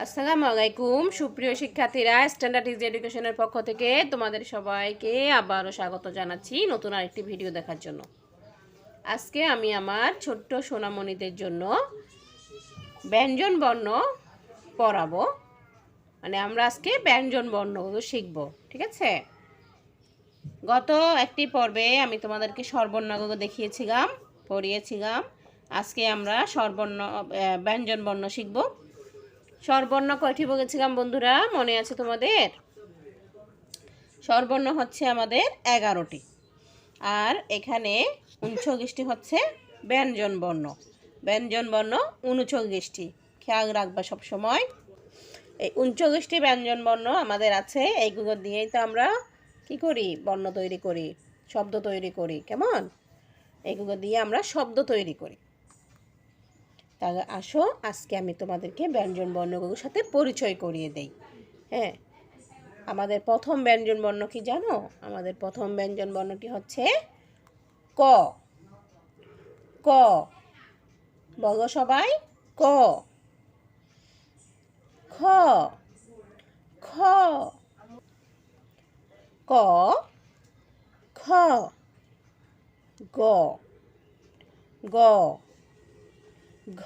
আসসালামু আলাইকুম সুপ্রিয় শিক্ষার্থীরা, স্ট্যান্ডার্ড ইজি এডুকেশনের পক্ষ থেকে তোমাদের সবাইকে আবারও স্বাগত জানাচ্ছি নতুন আরেকটি ভিডিও দেখার জন্য। আজকে আমি আমার ছোট্ট সোনামণিদের জন্য ব্যঞ্জন বর্ণ পড়াবো। মানে আমরা আজকে ব্যঞ্জন বর্ণগুলো শিখব, ঠিক আছে? গত একটি পর্বে আমি তোমাদেরকে স্বরবর্ণগুলো দেখিয়েছিলাম, পড়িয়েছিলাম। আজকে আমরা ব্যঞ্জন বর্ণ শিখব। স্বরবর্ণ কয়টি বলেছিলাম বন্ধুরা, মনে আছে তোমাদের? স্বরবর্ণ হচ্ছে আমাদের 11টি, আর এখানে 39টি হচ্ছে ব্যঞ্জন বর্ণ। ব্যঞ্জন বর্ণ 39টি, খেয়াল রাখবা সবসময়। এই 39টি ব্যঞ্জন বর্ণ আমাদের আছে, এইগুলো দিয়েই তো আমরা কি করি, বর্ণ তৈরি করি, শব্দ তৈরি করি। কেমন? এইগুলো দিয়ে আমরা শব্দ তৈরি করি। তাহলে আসো আজকে আমি তোমাদেরকে ব্যঞ্জন বর্ণগুলোর সাথে পরিচয় করিয়ে দেই। হ্যাঁ, আমাদের প্রথম ব্যঞ্জন বর্ণ কি জানো? আমাদের প্রথম ব্যঞ্জন বর্ণটি হচ্ছে ক। ক বলো সবাই, ক। খ। খ। ক। খ। গ। গ। ঘ।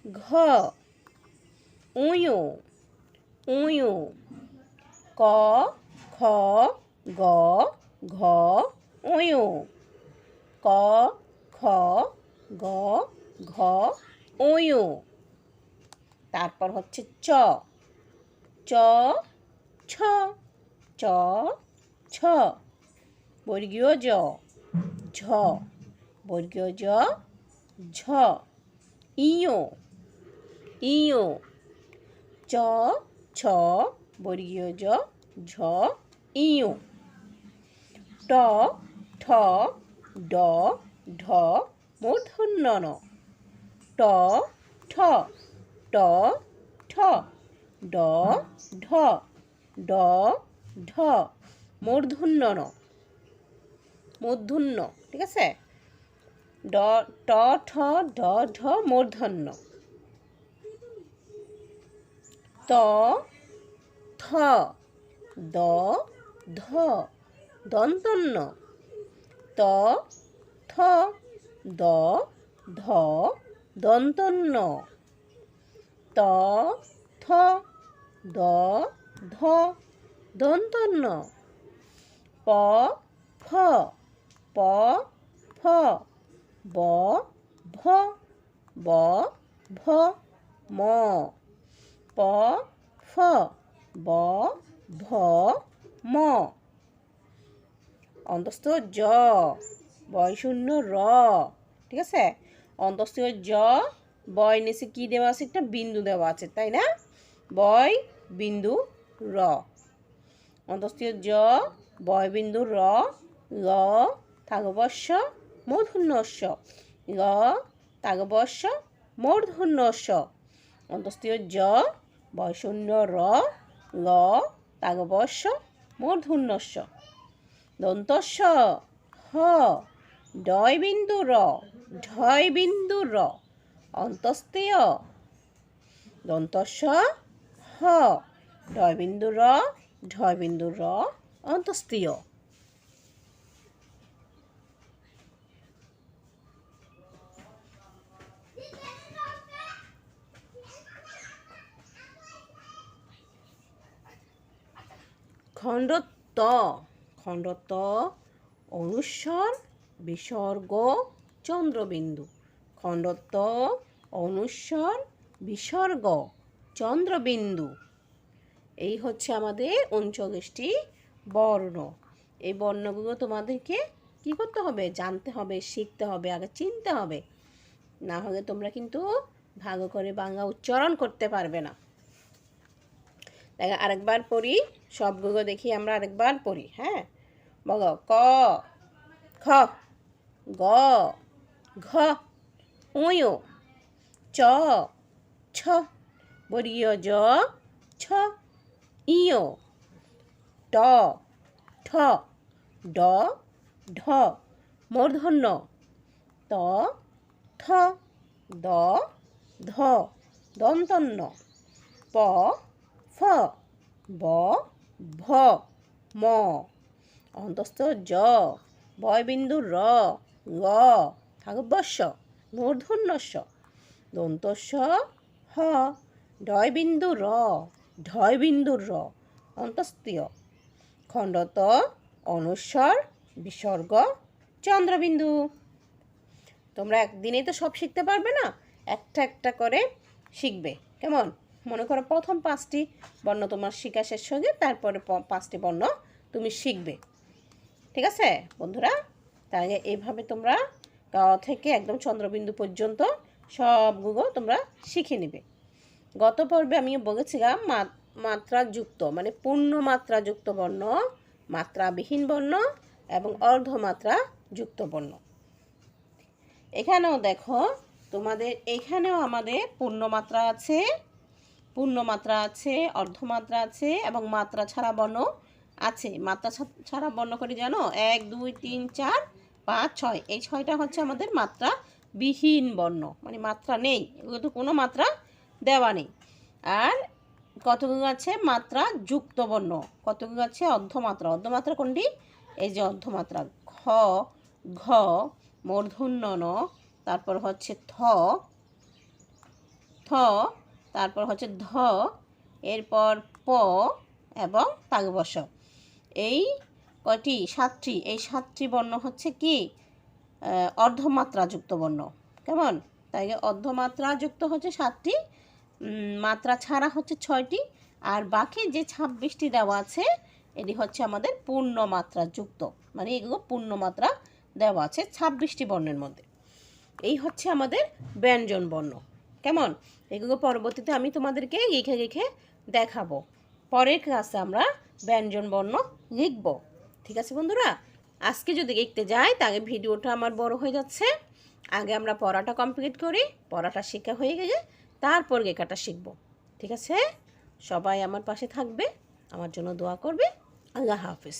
ঘ। উয়ু। উয়ু। ক, খ, গ, ঘ, উয়ু। ক, খ, গ, ঘ, উয়ু। তারপর হচ্ছে চ। চ, ছ। চ, ছ। বর্গীয় জ। ঝ। বর্গীয় জ, ঝ। ইয়ো। ইয়ো। চ, ছ। বর্গীয় জ, ঝ, ইয়ু। ট, ঠ, ড, ঢ, মূর্ধন্য ণ। ট, ঠ, ট, ঠ, ড, ঢ, ড, ঢ, মূর্ধন্য ণ। মূর্ধন্য, ঠিক আছে? ড, ট, ঠ, ড, ঢ, মূর্ধন্য। ত, থ, দ, ধ, দন্তন্য। ত, থ, দ, ধ, দন্তন্য। ত, থ, দ, ধ, দন্তন্য। প, ফ, প, ফ, ব, ভ, ব, ভ, ম। প, ফ, ব, ভ, ম। অন্তস্থ জ, বয় শূন্য র, ঠিক আছে? অন্তস্থ জ, বয় নিচে কি দেওয়া আছে? একটা বিন্দু দেওয়া আছে, তাই না? বয় বিন্দু র। অন্তস্থ জ, বয় বিন্দু র, ল তাগবর্ষ মূর্ধন্যস্য। ল তাগবর্ষ মূর্ধন্যস্য। অন্তস্থ জ, বয় শূন্য র, ল তাগবর্ষ মূর্ধন্যস্য। দন্তস্য হ, ডয় বিন্দু র, ঢয় বিন্দু র। অন্তস্তেয় দন্তস্য হ, ডয় বিন্দু র, ঢয় বিন্দু র, অন্তস্তীয়। খণ্ড ত। খণ্ড ত অনুস্বর বিসর্গ চন্দ্রবিন্দু। খণ্ড ত অনুস্বর বিসর্গ চন্দ্রবিন্দু। এই হচ্ছে আমাদের 39টি বর্ণ। এই বর্ণগুলো তোমাদেরকে কি করতে হবে? জানতে হবে, শিখতে হবে, আগে চিনতে হবে। না হলে তোমরা কিন্তু ভালো করে বাংলা উচ্চারণ করতে পারবে না। আরেকবার পড়ি, সবগুলো দেখি আমরা আরেকবার পড়ি। হ্যাঁ, বলো। ক, খ, গ, ঘ, উয়ু। চ, ছ। বর্গীয় জ, ছ, ইয়ো। ট, ঠ, ড, ঢ, মূর্ধন্য। ত, থ, দ, ধ, দন্তন্য। প ফ ব ভ ম অন্তস্থ জ বয়বিন্দু র গ থাগবস্য মূর্ধন্যস্য দন্তস্য হ ডয়বিন্দু র ঢয়বিন্দু র অন্তস্তীয় খণ্ডত অনুস্বর বিসর্গ চন্দ্রবিন্দু। তোমরা একদিনেই তো সব শিখতে পারবে না, একটা একটা করে শিখবে। কেমন? মনে করো প্রথম 5টি বর্ণ তোমার শিখা শেষ হয়ে গিয়ে তারপরে 5টি বর্ণ তুমি শিখবে। ঠিক আছে বন্ধুরা? তাই এইভাবে তোমরা ক থেকে একদম চন্দ্রবিন্দু পর্যন্ত সবগুলো তোমরা শিখে নেবে। গত পর্বে আমি বলেছিলাম মাত্রাযুক্ত মানে পূর্ণ মাত্রাযুক্ত বর্ণ, মাত্রাবিহীন বর্ণ এবং অর্ধমাত্রা যুক্ত বর্ণ। এখানেও দেখো তোমাদের এখানেও আমাদের পূর্ণমাত্রা আছে, অর্ধমাত্রা আছে এবং মাত্রা ছাড়া বর্ণ আছে। মাত্রা ছাড়া বর্ণ করে জানো 1 2 3 4 5 6, এই 6টা হচ্ছে আমাদের মাত্রা বিহীন বর্ণ, মানে মাত্রা নেই, এগুলো তো কোনো মাত্রা দেওয়া নেই। আর কতগুলো আছে মাত্রা যুক্ত বর্ণ, কতগুলো আছে অর্ধমাত্রা কোনটি? এই যে অর্ধমাত্রা খ ঘ মূর্ধন্য ন, তারপর হচ্ছে থ তারপর হচ্ছে ধ, এরপর প এবং তাগবস্য। এই কয়টি? 7টি। এই 7টি বর্ণ হচ্ছে কি অর্ধমাত্রা যুক্ত বর্ণ। কেমন? তাই অর্ধমাত্রা যুক্ত হচ্ছে 7টি, মাত্রা ছাড়া হচ্ছে 6টি, আর বাকি যে 26টি দেওয়া আছে এটি হচ্ছে আমাদের পূর্ণ মাত্রা যুক্ত, মানে এগুলো পূর্ণ মাত্রা দেওয়া আছে 26টি বর্ণের মধ্যে। এই হচ্ছে আমাদের ব্যঞ্জন বর্ণ। কেমন? এগুলো পরবর্তীতে আমি তোমাদেরকে লিখে দেখাবো। পরের ক্লাসে আমরা ব্যঞ্জন বর্ণ লিখব। ঠিক আছে বন্ধুরা? আজকে যদি লিখতে যাই তাহলে ভিডিওটা আমার বড় হয়ে যাচ্ছে। আগে আমরা পড়াটা কমপ্লিট করি, পড়াটা শেখা হয়ে গেলে তারপর লেখাটা শিখব। ঠিক আছে? সবাই আমার পাশে থাকবে, আমার জন্য দোয়া করবে। আল্লাহ হাফেজ।